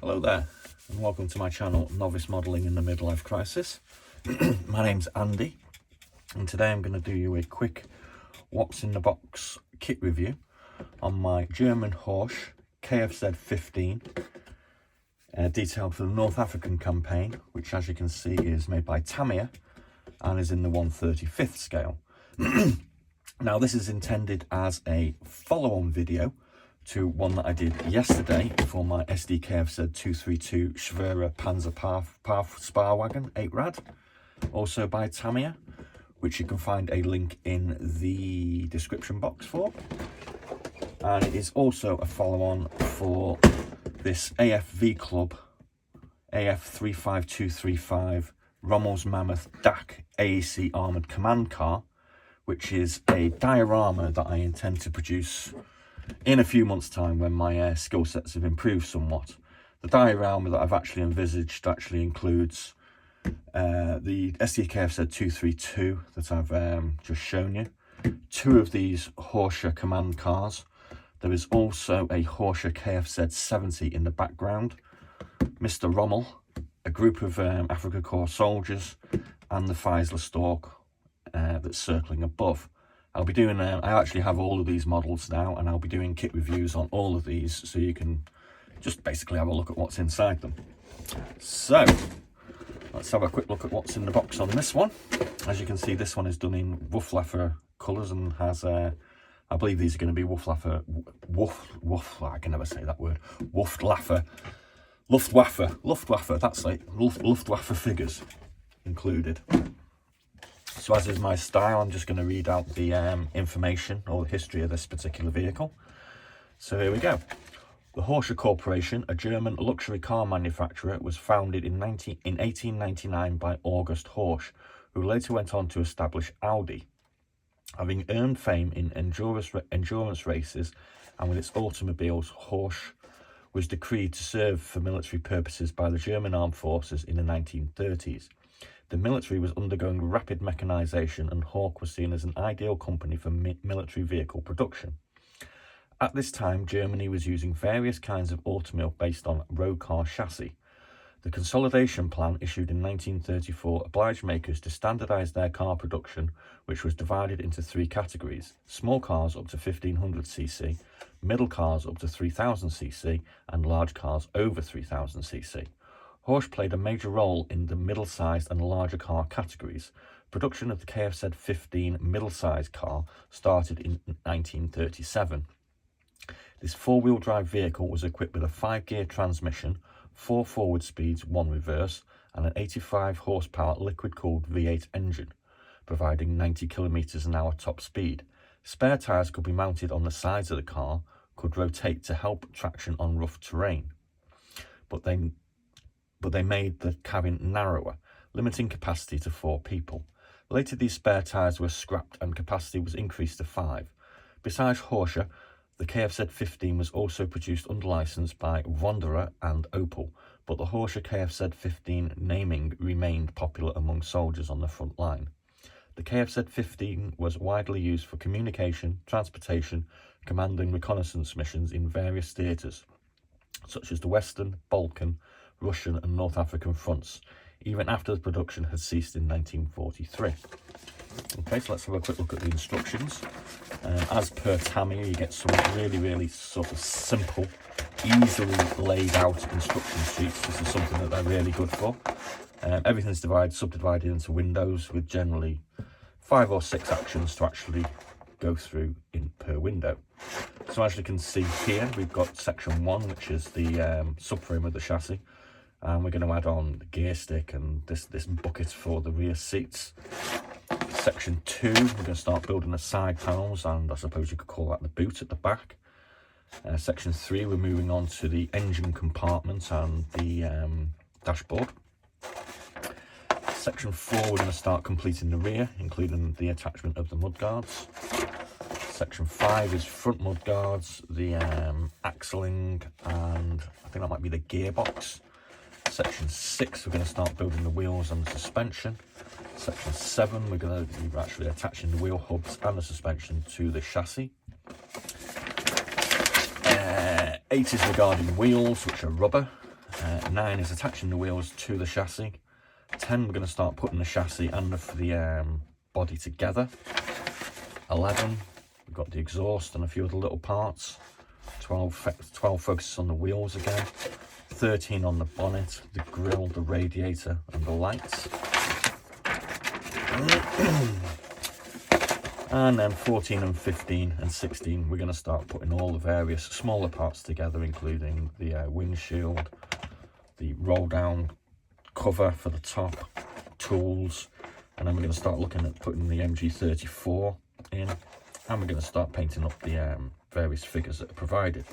Hello there, and welcome to my channel, Novice Modelling in the Midlife Crisis. My name's Andy, and today I'm going to do you a quick what's in the box kit review on my German HORCH KFZ.15, detailed for the North African campaign, which as you can see is made by TAMIYA and is in the 1/35th scale. Now this is intended as a follow-on video to one that I did yesterday for my SD KFZ.232 Schwerer Panzer Sparwagen 8 Rad, also by TAMIYA, which you can find a link in the description box for. And it is also a follow-on for this AFV Club AF35235 Rommel's Mammoth DAC AEC Armoured Command Car, which is a diorama that I intend to produce in a few months' time when my skill sets have improved somewhat. The diorama that I've actually envisaged actually includes the SD KFZ.232 that I've just shown you, two of these HORCH command cars. There is also a HORCH KFZ.70 in the background, Mr. Rommel, a group of AFRIKA-KORPS soldiers, and the Feisler Stork that's circling above. I'll be doing, I actually have all of these models now, and I'll be doing kit reviews on all of these so you can just basically have a look at what's inside them. So, let's have a quick look at what's in the box on this one. As you can see, this one is done in Wufflaffer colours and has, I believe these are going to be Wufflaffer, I can never say that word, Luftwaffe, that's like Luftwaffe figures included. So as is my style, I'm just going to read out the information or the history of this particular vehicle. So here we go. The HORCH Corporation, a German luxury car manufacturer, was founded in 1899 by August Horch, who later went on to establish Audi. Having earned fame in endurance races and with its automobiles, Horch was decreed to serve for military purposes by the German armed forces in the 1930s. The military was undergoing rapid mechanisation, and Horch was seen as an ideal company for military vehicle production. At this time, Germany was using various kinds of automobile based on road car chassis. The consolidation plan issued in 1934 obliged makers to standardise their car production, which was divided into three categories: small cars up to 1500cc, middle cars up to 3000cc, and large cars over 3000cc. Horch played a major role in the middle-sized and larger car categories. Production of the KFZ.15 middle-sized car started in 1937. This four-wheel drive vehicle was equipped with a 5-gear transmission, 4 forward speeds, 1 reverse, and an 85 horsepower liquid-cooled V8 engine, providing 90 kilometers an hour top speed. Spare tyres could be mounted on the sides of the car, could rotate to help traction on rough terrain, but they made the cabin narrower, limiting capacity to 4 people. Later, these spare tyres were scrapped and capacity was increased to 5. Besides Horch, the KFZ.15 was also produced under licence by Wanderer and Opel, but the Horch KFZ.15 naming remained popular among soldiers on the front line. The KFZ.15 was widely used for communication, transportation, command and reconnaissance missions in various theatres, such as the Western, Balkan, Russian and North African fronts, even after the production had ceased in 1943. Okay, so let's have a quick look at the instructions. As per TAMIYA, you get some really sort of simple, easily laid out instruction sheets. This is something that they're really good for. Everything's subdivided into windows with generally 5 or 6 actions to actually go through per window. So as you can see here, we've got section 1, which is the subframe of the chassis. And we're going to add on the gear stick and this bucket for the rear seats. Section 2, we're going to start building the side panels, and I suppose you could call that the boot at the back. Section 3, we're moving on to the engine compartment and the dashboard. Section 4, we're going to start completing the rear, including the attachment of the mudguards. Section 5 is front mudguards, the axling, and I think that might be the gearbox. Section 6, we're going to start building the wheels and the suspension. Section 7, we're going to be actually attaching the wheel hubs and the suspension to the chassis. 8 is regarding wheels, which are rubber. 9 is attaching the wheels to the chassis. 10, we're going to start putting the chassis and the body together. 11, we've got the exhaust and a few other little parts. 12 focuses on the wheels again. 13 on the bonnet, the grille, the radiator and the lights. And then 14 and 15 and 16, we're going to start putting all the various smaller parts together, including the windshield, the roll down cover for the top, tools, and then we're going to start looking at putting the MG34 in, and we're going to start painting up the various figures that are provided.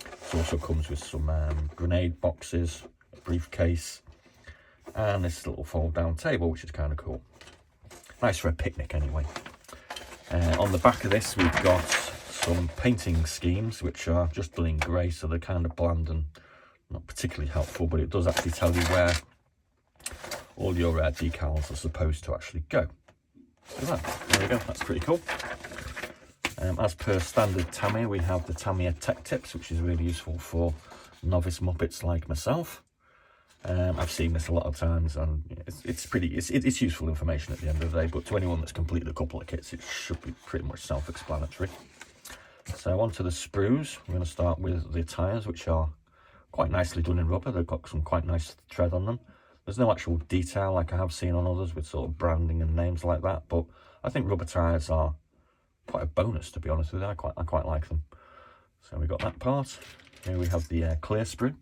It also comes with some grenade boxes, a briefcase, and this little fold down table, which is kind of cool. Nice for a picnic anyway. On the back of this, we've got some painting schemes, which are just in grey, so they're kind of bland and not particularly helpful, but it does actually tell you where all your decals are supposed to actually go. So there we go, that's pretty cool. As per standard Tamiya, we have the Tamiya Tech Tips, which is really useful for novice Muppets like myself. I've seen this a lot of times, and it's useful information at the end of the day, but to anyone that's completed a couple of kits, it should be pretty much self-explanatory. So on to the sprues. We're going to start with the tyres, which are quite nicely done in rubber. They've got some quite nice tread on them. There's no actual detail like I have seen on others with sort of branding and names like that, but I think rubber tyres are quite a bonus, to be honest with you. I quite like them. So we got that part. Here we have the clear sprue.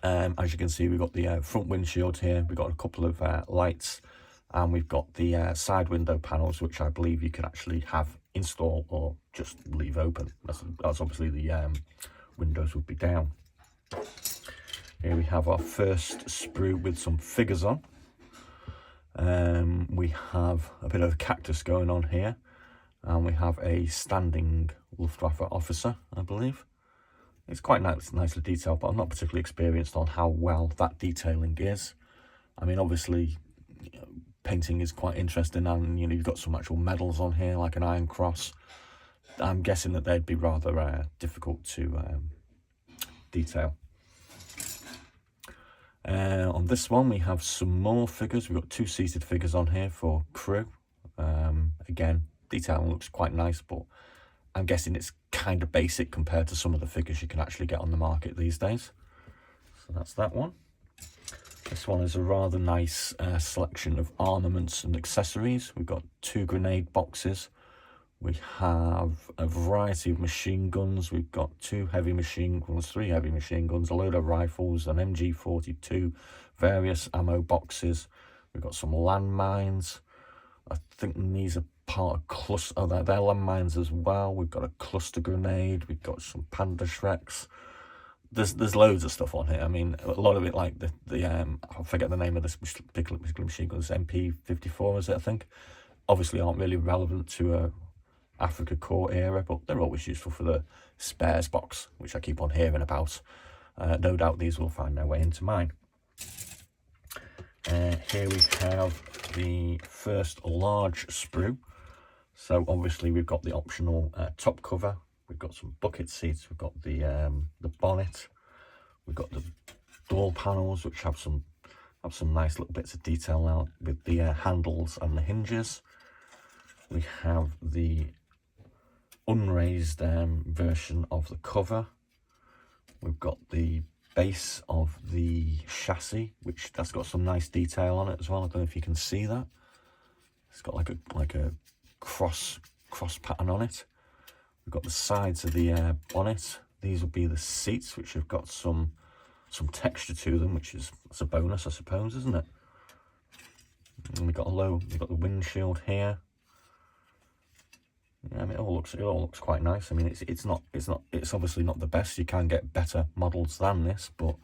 As you can see, we've got the front windshield here. We've got a couple of lights, and we've got the side window panels, which I believe you can actually have install or just leave open. That's obviously the windows would be down. Here we have our first sprue with some figures on. We have a bit of a cactus going on here, and we have a standing Luftwaffe officer, I believe. It's quite nicely detailed, but I'm not particularly experienced on how well that detailing is. I mean, obviously, painting is quite interesting, and you've got some actual medals on here, like an Iron Cross. I'm guessing that they'd be rather difficult to detail. On this one, we have some more figures. We've got 2 seated figures on here for crew. Again, detailing looks quite nice, but I'm guessing it's kind of basic compared to some of the figures you can actually get on the market these days. So that's that one. This one is a rather nice selection of armaments and accessories. We've got 2 grenade boxes. We have a variety of machine guns. We've got 2 heavy machine guns, 3 heavy machine guns, a load of rifles, an MG42, various ammo boxes. We've got some landmines. I think these are part of cluster. Oh, they're landmines as well. We've got a cluster grenade. We've got some Panda Shreks. There's loads of stuff on here. I mean, a lot of it, like the I forget the name of this particular machine gun. It's MP54, is it? I think. Obviously, aren't really relevant to a AFRIKA-KORPS era, but they're always useful for the spares box, which I keep on hearing about. No doubt these will find their way into mine. Here we have the first large sprue. So obviously we've got the optional top cover. We've got some bucket seats. We've got the bonnet. We've got the door panels, which have some nice little bits of detail now with the handles and the hinges. We have the unraised version of the cover. We've got the base of the chassis, which that's got some nice detail on it as well. I don't know if you can see that. It's got like a cross pattern on it. We've got the sides of the bonnet. These will be the seats, which have got some texture to them, which is a bonus, I suppose, isn't it? And we've got the windshield here. Yeah, I mean, it all looks quite nice. I mean, it's obviously not the best. You can get better models than this, but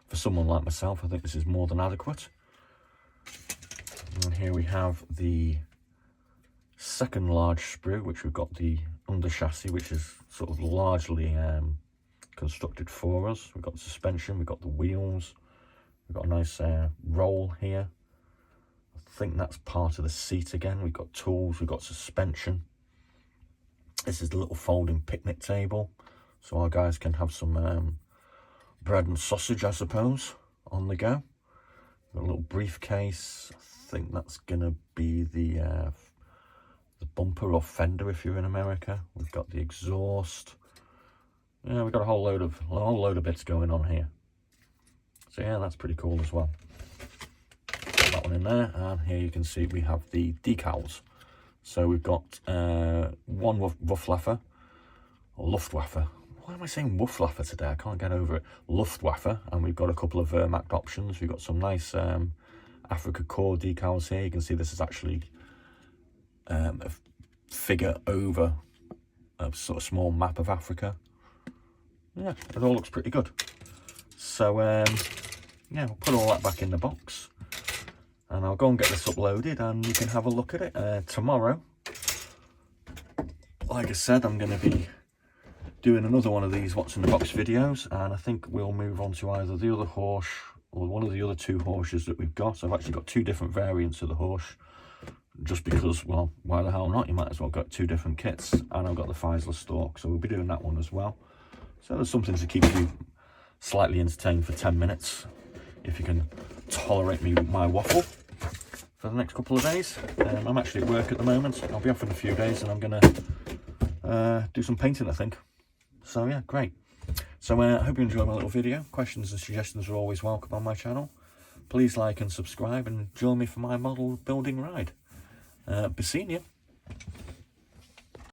for someone like myself, I think this is more than adequate. And here we have the second large sprue, which we've got the under chassis, which is sort of largely constructed for us. We've got the suspension, we've got the wheels, we've got a nice roll here. I think that's part of the seat again. We've got tools, we've got suspension. This is the little folding picnic table, so our guys can have some bread and sausage, I suppose, on the go. Got a little briefcase. I think that's gonna be the bumper or fender if you're in America. We've got the exhaust. Yeah, we've got a whole load of bits going on here. So yeah, that's pretty cool as well. Put that one in there, and here you can see we have the decals. So we've got one Luftwaffe, or Luftwaffe. Why am I saying Luftwaffe today? I can't get over it. Luftwaffe, and we've got a couple of Wehrmacht options. We've got some nice AFRIKA-KORPS decals here. You can see this is actually a figure over a sort of small map of Africa. Yeah, it all looks pretty good. So yeah, we'll put all that back in the box, and I'll go and get this uploaded, and you can have a look at it tomorrow. Like I said, I'm going to be doing another one of these what's in the box videos, and I think we'll move on to either the other HORCH or one of the other two HORCHs that we've got. So I've actually got two different variants of the HORCH, just because, well, why the hell not? You might as well get two different kits. And I've got the Feisler Stork, so we'll be doing that one as well. So there's something to keep you slightly entertained for 10 minutes, if you can tolerate my waffle for the next couple of days. I'm actually at work at the moment. I'll be off in a few days, and I'm going to do some painting, I think. So yeah, great. So I hope you enjoyed my little video. Questions and suggestions are always welcome on my channel. Please like and subscribe, and join me for my model building ride. Be seeing you.